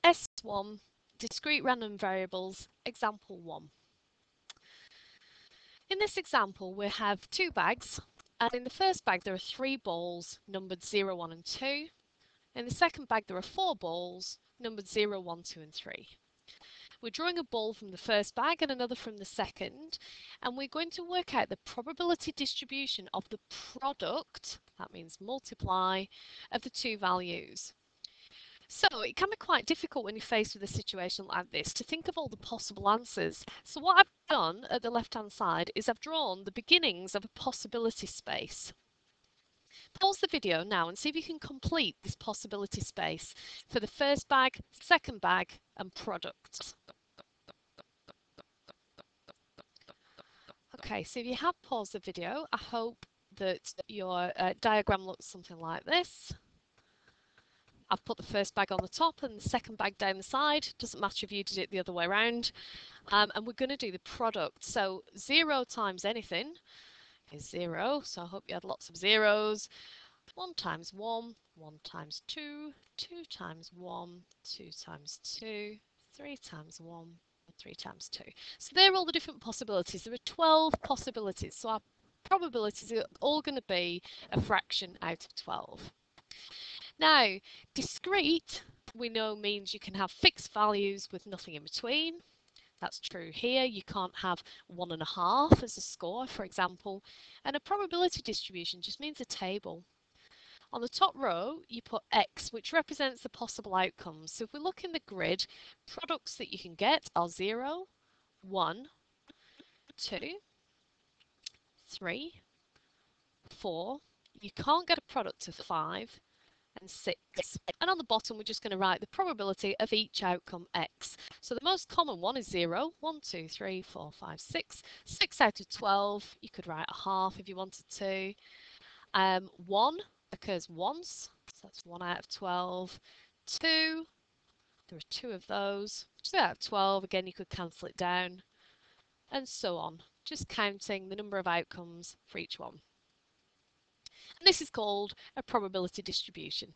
S1, discrete random variables, example 1. In this example, we have 2 bags, and in the first bag there are 3 balls numbered 0, 1 and 2. In the second bag there are 4 balls numbered 0, 1, 2 and 3. We're drawing a ball from the first bag and another from the second, and we're going to work out the probability distribution of the product, that means multiply, of the 2 values. So it can be quite difficult when you're faced with a situation like this to think of all the possible answers. So what I've done at the left-hand side is I've drawn the beginnings of a possibility space. Pause the video now and see if you can complete this possibility space for the first bag, second bag, and product. Okay, so if you have paused the video, I hope that your diagram looks something like this. I've put the first bag on the top and the second bag down the side. Doesn't matter if you did it the other way around. And we're going to do the product. So 0 times anything is 0. So I hope you had lots of zeros. 1 times 1, 1 times 2, 2 times 1, 2 times 2, 3 times 1, 3 times 2. So they're all the different possibilities. There are 12 possibilities. So our probabilities are all going to be a fraction out of 12. Now, discrete, we know, means you can have fixed values with nothing in between. That's true here. You can't have 1.5 as a score, for example. And a probability distribution just means a table. On the top row, you put X, which represents the possible outcomes. So if we look in the grid, products that you can get are 0, 1, 2, 3, 4. You can't get a product of 5, and 6. And on the bottom, we're just going to write the probability of each outcome X. So the most common one is 0, 1, 2, 3, 4, 5, 6. 6 out of 12, you could write a half if you wanted to. 1 occurs once, so that's 1 out of 12. 2, there are 2 of those. 2 out of 12, again, you could cancel it down. And so on, just counting the number of outcomes for each one. And this is called a probability distribution.